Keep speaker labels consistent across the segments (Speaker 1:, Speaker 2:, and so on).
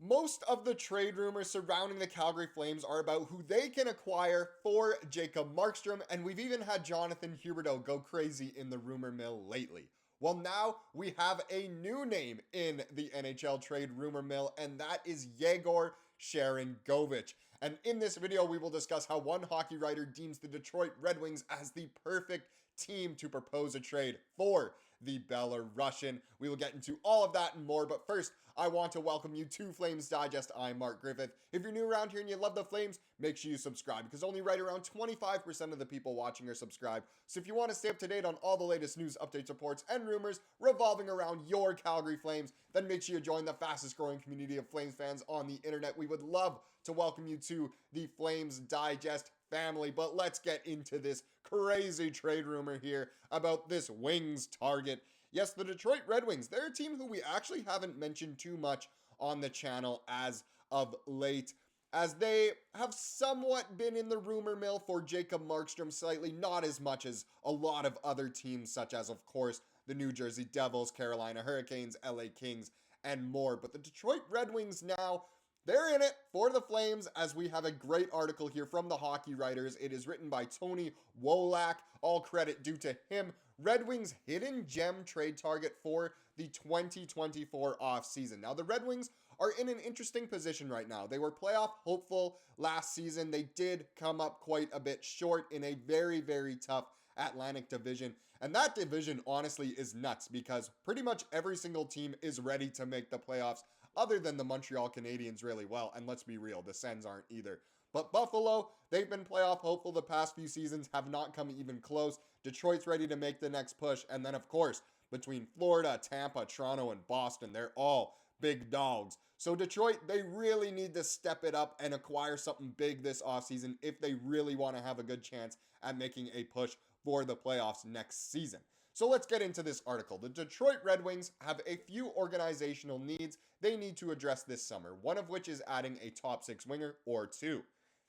Speaker 1: Most of the trade rumors surrounding the Calgary Flames are about who they can acquire for Jacob Markstrom, and we've even had Jonathan Huberdeau go crazy in the rumor mill lately. Well, now we have a new name in the NHL trade rumor mill, and that is Yegor Sharangovich. And in this video, we will discuss how one hockey writer deems the Detroit Red Wings as the perfect team to propose a trade for the Belarussian. We will get into all of that and more, but first, I want to welcome you to Flames Digest. I'm Mark Griffith. If you're new around here and you love the Flames, make sure you subscribe, because only right around 25% of the people watching are subscribed. So if you want to stay up to date on all the latest news, updates, reports, and rumors revolving around your Calgary Flames, then make sure you join the fastest growing community of Flames fans on the internet. We would love to welcome you to the Flames Digest family, but let's get into this crazy trade rumor here about this Wings target. Yes, the Detroit Red Wings, they're a team who we actually haven't mentioned too much on the channel as of late, as they have somewhat been in the rumor mill for Jacob Markstrom slightly, not as much as a lot of other teams, such as, of course, the New Jersey Devils, Carolina Hurricanes, LA Kings, and more. But the Detroit Red Wings now, they're in it for the Flames, as we have a great article here from the Hockey Writers. It is written by Tony Wolak. All credit due to him. Red Wings hidden gem trade target for the 2024 offseason. Now, the Red Wings are in an interesting position right now. They were playoff hopeful last season. They did come up quite a bit short in a very, very tough Atlantic division. And that division honestly is nuts, because pretty much every single team is ready to make the playoffs, other than the Montreal Canadiens really well. And let's be real, the Sens aren't either. But Buffalo, they've been playoff hopeful the past few seasons, have not come even close. Detroit's ready to make the next push. And then, of course, between Florida, Tampa, Toronto, and Boston, they're all big dogs. So Detroit, they really need to step it up and acquire something big this offseason if they really want to have a good chance at making a push for the playoffs next season. So let's get into this article. The Detroit Red Wings have a few organizational needs they need to address this summer, one of which is adding a top six winger or two.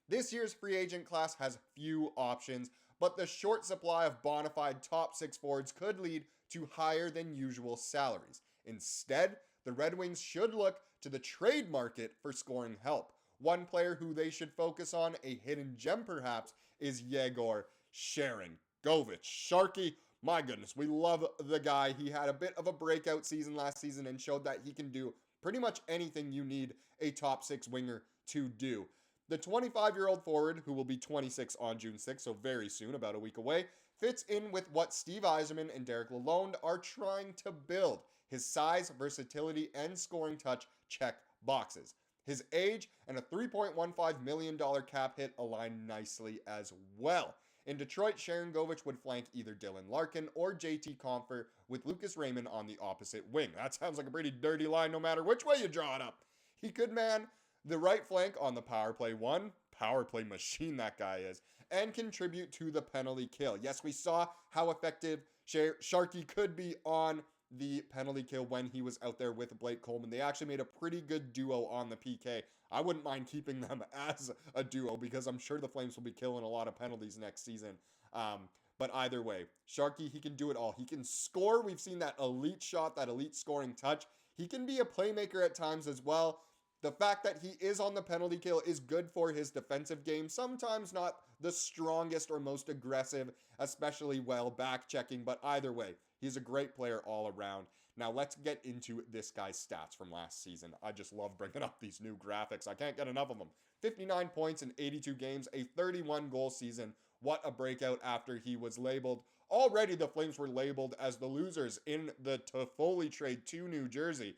Speaker 1: This year's free agent class has few options, but the short supply of bona fide top six forwards could lead to higher than usual salaries. Instead, the Red Wings should look to the trade market for scoring help. One player who they should focus on, a hidden gem perhaps, is Yegor Sharangovich. Sharky, my goodness, we love the guy. He had a bit of a breakout season last season and showed that he can do pretty much anything you need a top six winger to do. The 25-year-old forward, who will be 26 on June 6th, so very soon, about a week away, fits in with what Steve Yzerman and Derek Lalonde are trying to build. His size, versatility, and scoring touch check boxes. His age and a $3.15 million cap hit align nicely as well. In Detroit, Sharangovich would flank either Dylan Larkin or JT Compher, with Lucas Raymond on the opposite wing. That sounds like a pretty dirty line no matter which way you draw it up. He could man the right flank on the power play machine that guy is, and contribute to the penalty kill. Yes, we saw how effective Sharky could be on the penalty kill when he was out there with Blake Coleman. They actually made a pretty good duo on the PK. I wouldn't mind keeping them as a duo, because I'm sure the Flames will be killing a lot of penalties next season. But either way, Sharky, he can do it all. He can score. We've seen that elite shot, that elite scoring touch. He can be a playmaker at times as well. The fact that he is on the penalty kill is good for his defensive game. Sometimes not the strongest or most aggressive, especially while back checking, but either way, he's a great player all around. Now let's get into this guy's stats from last season. I just love bringing up these new graphics. I can't get enough of them. 59 points in 82 games, a 31-goal season. What a breakout after he was labeled. Already the Flames were labeled as the losers in the Toffoli trade to New Jersey.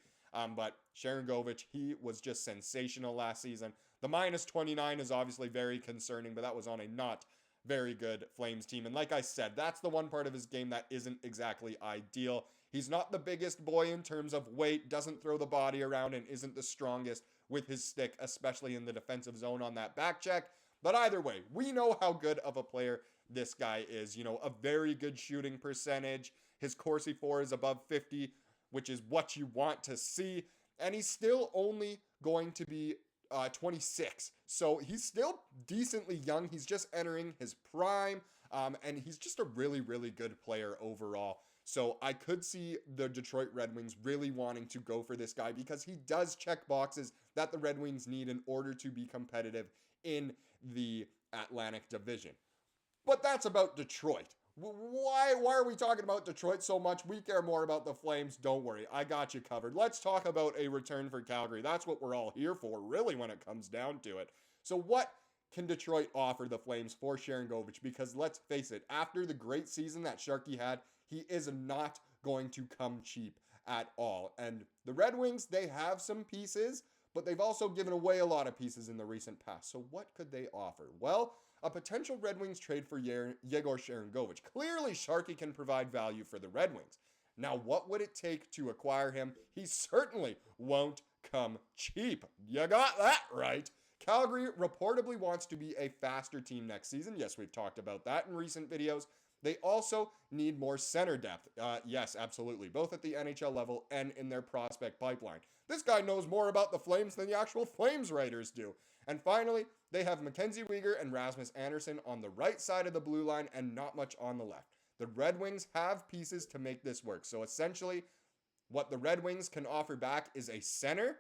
Speaker 1: But Sharangovich, he was just sensational last season. The minus 29 is obviously very concerning, but that was on a not very good Flames team. And like I said, that's the one part of his game that isn't exactly ideal. He's not the biggest boy in terms of weight, doesn't throw the body around, and isn't the strongest with his stick, especially in the defensive zone on that back check. But either way, we know how good of a player this guy is. You know, a very good shooting percentage. His Corsi for is above 50, which is what you want to see. And he's still only going to be 26. So he's still decently young. He's just entering his prime. And he's just a really, really good player overall. So I could see the Detroit Red Wings really wanting to go for this guy because he does check boxes that the Red Wings need in order to be competitive in the Atlantic Division. But that's about Detroit. Why are we talking about Detroit so much? We care more about the Flames. Don't worry, I got you covered. Let's talk about a return for Calgary. That's what we're all here for, really, when it comes down to it. So what can Detroit offer the Flames for Sharangovich? Because let's face it, after the great season that Sharky had, he is not going to come cheap at all. And the Red Wings, they have some pieces, but they've also given away a lot of pieces in the recent past. So what could they offer? Well, a potential Red Wings trade for Yegor Sharangovich. Clearly, Sharky can provide value for the Red Wings. Now, what would it take to acquire him? He certainly won't come cheap. You got that right. Calgary reportedly wants to be a faster team next season. Yes, we've talked about that in recent videos. They also need more center depth. Yes, absolutely. Both at the NHL level and in their prospect pipeline. This guy knows more about the Flames than the actual Flames writers do. And finally, they have MacKenzie Weegar and Rasmus Andersson on the right side of the blue line and not much on the left. The Red Wings have pieces to make this work. So essentially, what the Red Wings can offer back is a center,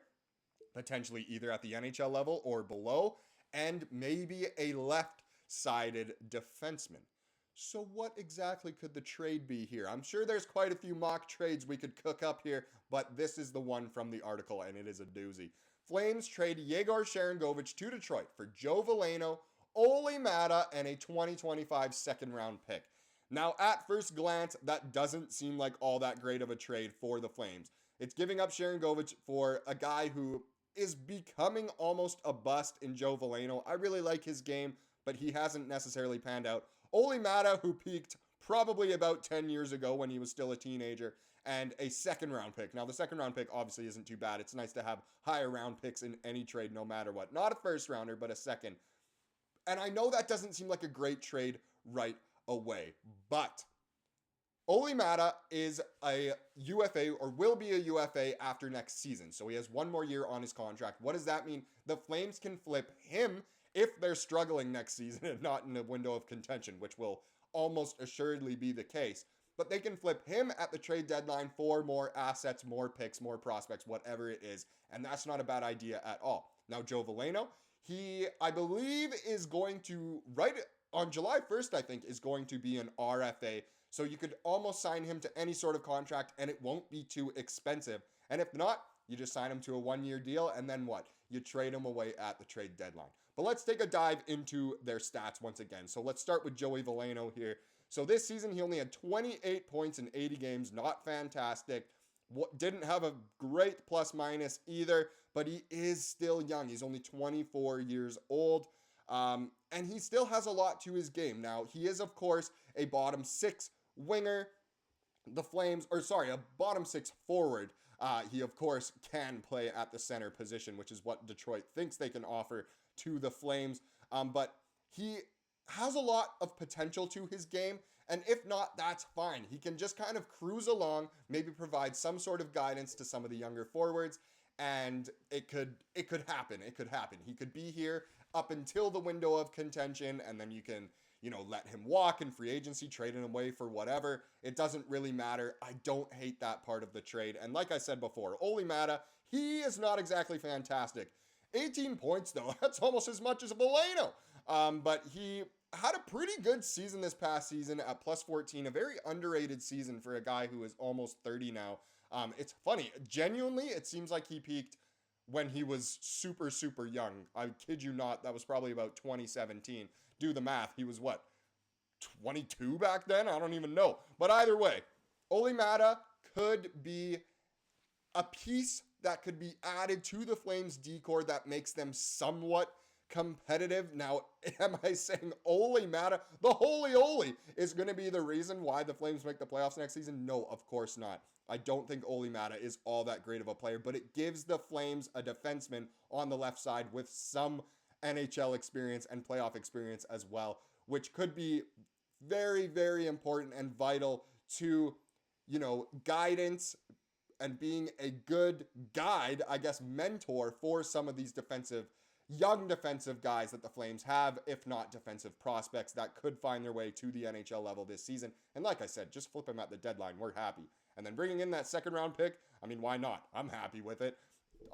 Speaker 1: potentially either at the NHL level or below, and maybe a left-sided defenseman. So what exactly could the trade be here? I'm sure there's quite a few mock trades we could cook up here, but this is the one from the article, and it is a doozy. Flames trade Yegor Sharangovich to Detroit for Joe Veleno, Olli Maatta, and a 2025 second-round pick. Now, at first glance, that doesn't seem like all that great of a trade for the Flames. It's giving up Sharangovich for a guy who is becoming almost a bust in Joe Veleno. I really like his game, but he hasn't necessarily panned out. Olli Maatta, who peaked probably about 10 years ago when he was still a teenager, and a second-round pick. Now, the second-round pick obviously isn't too bad. It's nice to have higher-round picks in any trade no matter what. Not a first-rounder, but a second. And I know that doesn't seem like a great trade right away, but Olli Maatta is a UFA, or will be a UFA after next season. So he has one more year on his contract. What does that mean? The Flames can flip him if they're struggling next season and not in a window of contention, which will almost assuredly be the case. But they can flip him at the trade deadline for more assets, more picks, more prospects, whatever it is. And that's not a bad idea at all. Now, Joe Veleno, he, I believe, is going to, right on July 1st, I think, is going to be an RFA. So you could almost sign him to any sort of contract and it won't be too expensive. And if not, you just sign him to a one-year deal and then what? You trade him away at the trade deadline. But let's take a dive into their stats once again. So let's start with Joey Veleno here. So this season, he only had 28 points in 80 games. Not fantastic. Didn't have a great plus-minus either, but he is still young. He's only 24 years old, and he still has a lot to his game. Now, he is, of course, a bottom six winger. A bottom six forward. He, of course, can play at the center position, which is what Detroit thinks they can offer to the Flames. But he has a lot of potential to his game, and if not, that's fine. He can just kind of cruise along, maybe provide some sort of guidance to some of the younger forwards, and it could happen. It could happen. He could be here up until the window of contention, and then you can, let him walk in free agency, trade him away for whatever. It doesn't really matter. I don't hate that part of the trade. And like I said before, Olli Maatta, he is not exactly fantastic. 18 points, though. That's almost as much as Veleno. But he had a pretty good season this past season at plus 14, a very underrated season for a guy who is almost 30 now. It's funny. Genuinely, it seems like he peaked when he was super, super young. I kid you not, that was probably about 2017. Do the math. He was, 22 back then? I don't even know. But either way, Olli Maatta could be a piece that could be added to the Flames decor that makes them somewhat competitive. Now, am I saying Olli Maatta, the holy Olli, is going to be the reason why the Flames make the playoffs next season? No, of course not. I don't think Olli Maatta is all that great of a player, but it gives the Flames a defenseman on the left side with some NHL experience and playoff experience as well, which could be very, very important and vital to, guidance and being a good guide, mentor for some of these defensive young defensive guys that the Flames have, if not defensive prospects that could find their way to the NHL level this season. And like I said, just flip them at the deadline. We're happy. And then bringing in that second round pick, I mean, why not? I'm happy with it.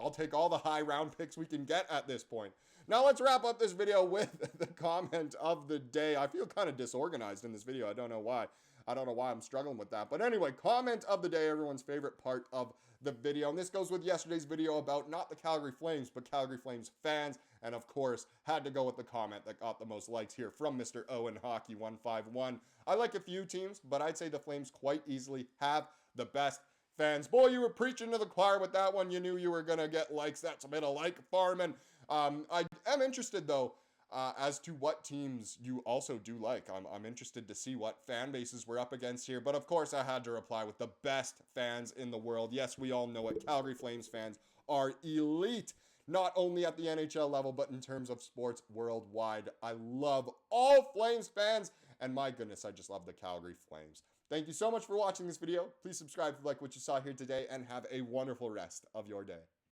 Speaker 1: I'll take all the high round picks we can get at this point. Now let's wrap up this video with the comment of the day. I feel kind of disorganized in this video. I don't know why. I'm struggling with that. But anyway, comment of the day, everyone's favorite part of the video. And this goes with yesterday's video about not the Calgary Flames, but Calgary Flames fans. And of course, had to go with the comment that got the most likes here from Mr. Owen Hockey 151. I like a few teams, but I'd say the Flames quite easily have the best fans. Boy, you were preaching to the choir with that one. You knew you were going to get likes. That's a bit of like farming. I am interested, though, as to what teams you also do like. I'm interested to see what fan bases we're up against here. But of course, I had to reply with the best fans in the world. Yes, we all know it. Calgary Flames fans are elite, not only at the NHL level, but in terms of sports worldwide. I love all Flames fans. And my goodness, I just love the Calgary Flames. Thank you so much for watching this video. Please subscribe if you like what you saw here today, and have a wonderful rest of your day.